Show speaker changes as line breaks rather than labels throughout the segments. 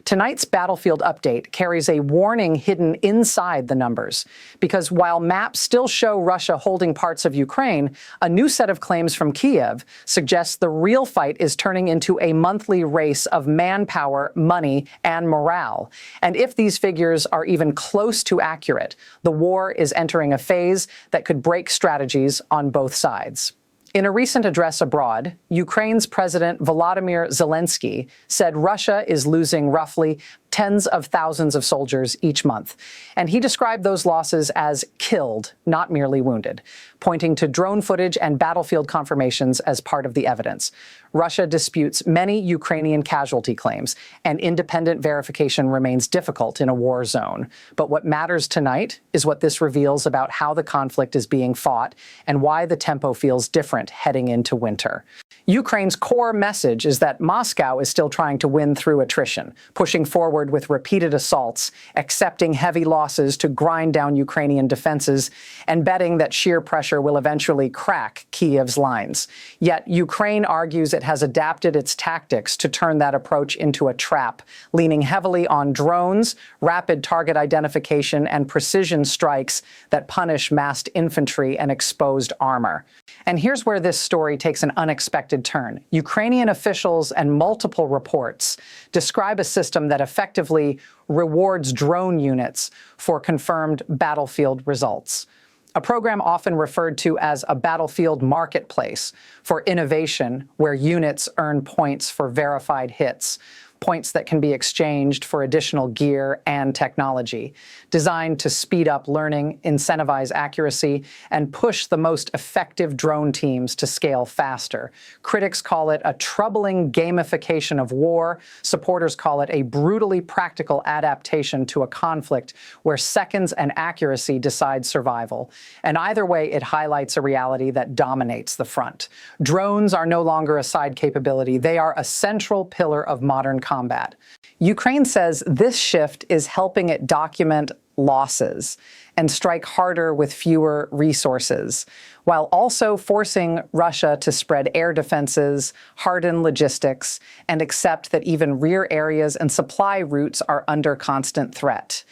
Tonight's battlefield update carries a warning hidden inside the numbers, because while maps still show Russia holding parts of Ukraine, a new set of claims from Kiev suggests the real fight is turning into a monthly race of manpower, money, and morale. And if these figures are even close to accurate, the war is entering a phase that could break strategies on both sides. In a recent address abroad, Ukraine's President Volodymyr Zelensky said Russia is losing roughly tens of thousands of soldiers each month, and he described those losses as killed, not merely wounded, pointing to drone footage and battlefield confirmations as part of the evidence. Russia disputes many Ukrainian casualty claims, and independent verification remains difficult in a war zone. But what matters tonight is what this reveals about how the conflict is being fought and why the tempo feels different heading into winter. Ukraine's core message is that Moscow is still trying to win through attrition, pushing forward with repeated assaults, accepting heavy losses to grind down Ukrainian defenses, and betting that sheer pressure will eventually crack Kiev's lines. Yet Ukraine argues it has adapted its tactics to turn that approach into a trap, leaning heavily on drones, rapid target identification, and precision strikes that punish massed infantry and exposed armor. And here's where this story takes an unexpected turn. Ukrainian officials and multiple reports describe a system that effectively rewards drone units for confirmed battlefield results. A program often referred to as a battlefield marketplace for innovation, where units earn points for verified hits, points that can be exchanged for additional gear and technology, designed to speed up learning, incentivize accuracy, and push the most effective drone teams to scale faster. Critics call it a troubling gamification of war. Supporters call it a brutally practical adaptation to a conflict where seconds and accuracy decide survival. And either way, it highlights a reality that dominates the front. Drones are no longer a side capability. They are a central pillar of modern combat. Ukraine says this shift is helping it document losses and strike harder with fewer resources, while also forcing Russia to spread air defenses, harden logistics, and accept that even rear areas and supply routes are under constant threat.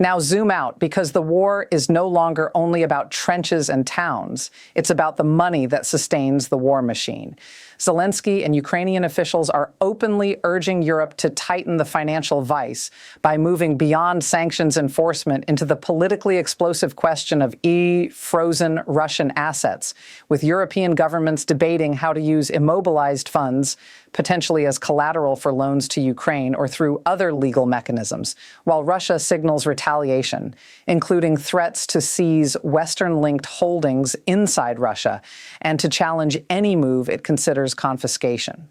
Now zoom out, because the war is no longer only about trenches and towns. It's about the money that sustains the war machine. Zelensky and Ukrainian officials are openly urging Europe to tighten the financial vice by moving beyond sanctions enforcement into the politically explosive question of frozen Russian assets, with European governments debating how to use immobilized funds, potentially as collateral for loans to Ukraine or through other legal mechanisms, while Russia signals retaliation, including threats to seize Western-linked holdings inside Russia and to challenge any move it considers confiscation.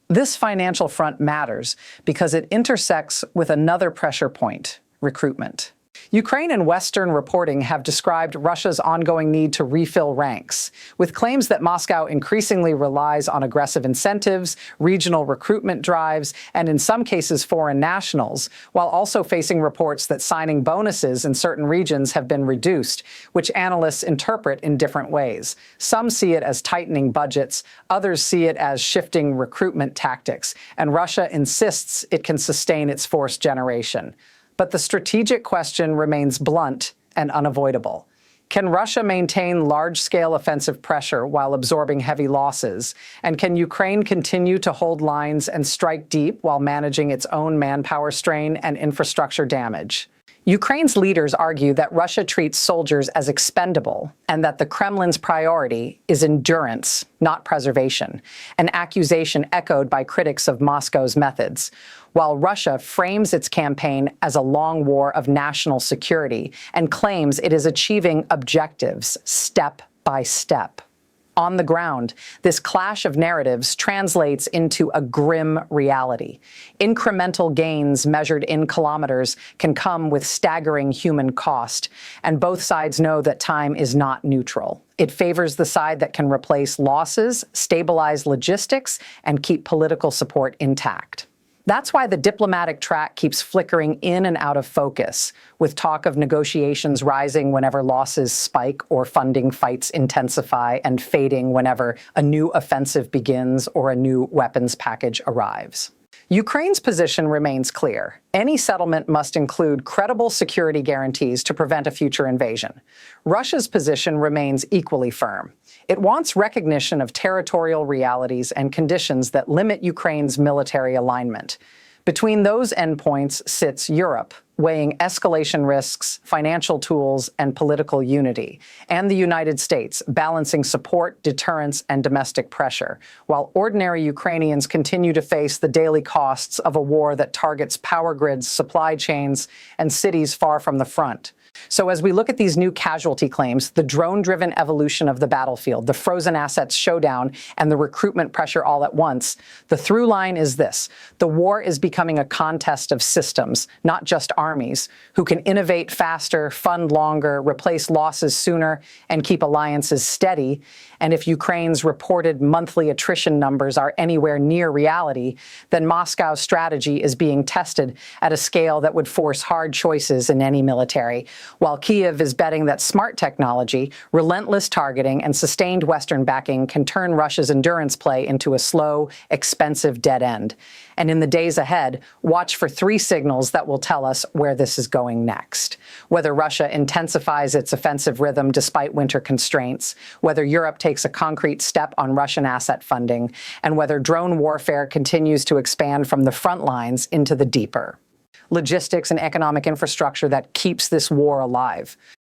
This financial front matters because it intersects with another pressure point: recruitment. Ukraine and Western reporting have described Russia's ongoing need to refill ranks, with claims that Moscow increasingly relies on aggressive incentives, regional recruitment drives, and in some cases foreign nationals, while also facing reports that signing bonuses in certain regions have been reduced, which analysts interpret in different ways. Some see it as tightening budgets, others see it as shifting recruitment tactics, and Russia insists it can sustain its force generation. But the strategic question remains blunt and unavoidable. Can Russia maintain large-scale offensive pressure while absorbing heavy losses? And can Ukraine continue to hold lines and strike deep while managing its own manpower strain and infrastructure damage? Ukraine's leaders argue that Russia treats soldiers as expendable and that the Kremlin's priority is endurance, not preservation, an accusation echoed by critics of Moscow's methods, while Russia frames its campaign as a long war of national security and claims it is achieving objectives step by step. On the ground, this clash of narratives translates into a grim reality. Incremental gains measured in kilometers can come with staggering human cost, and both sides know that time is not neutral. It favors the side that can replace losses, stabilize logistics, and keep political support intact. That's why the diplomatic track keeps flickering in and out of focus, with talk of negotiations rising whenever losses spike or funding fights intensify, and fading whenever a new offensive begins or a new weapons package arrives. Ukraine's position remains clear. Any settlement must include credible security guarantees to prevent a future invasion. Russia's position remains equally firm. It wants recognition of territorial realities and conditions that limit Ukraine's military alignment. Between those endpoints sits Europe, weighing escalation risks, financial tools, and political unity, and the United States, balancing support, deterrence, and domestic pressure, while ordinary Ukrainians continue to face the daily costs of a war that targets power grids, supply chains, and cities far from the front. So as we look at these new casualty claims, the drone-driven evolution of the battlefield, the frozen assets showdown, and the recruitment pressure all at once, the through line is this: the war is becoming a contest of systems, not just armies, who can innovate faster, fund longer, replace losses sooner, and keep alliances steady. And if Ukraine's reported monthly attrition numbers are anywhere near reality, then Moscow's strategy is being tested at a scale that would force hard choices in any military, while Kyiv is betting that smart technology, relentless targeting, and sustained Western backing can turn Russia's endurance play into a slow, expensive dead end. And in the days ahead, watch for 3 signals that will tell us where this is going next. Whether Russia intensifies its offensive rhythm despite winter constraints, whether Europe takes a concrete step on Russian asset funding, and whether drone warfare continues to expand from the front lines into the deeper logistics and economic infrastructure that keeps this war alive.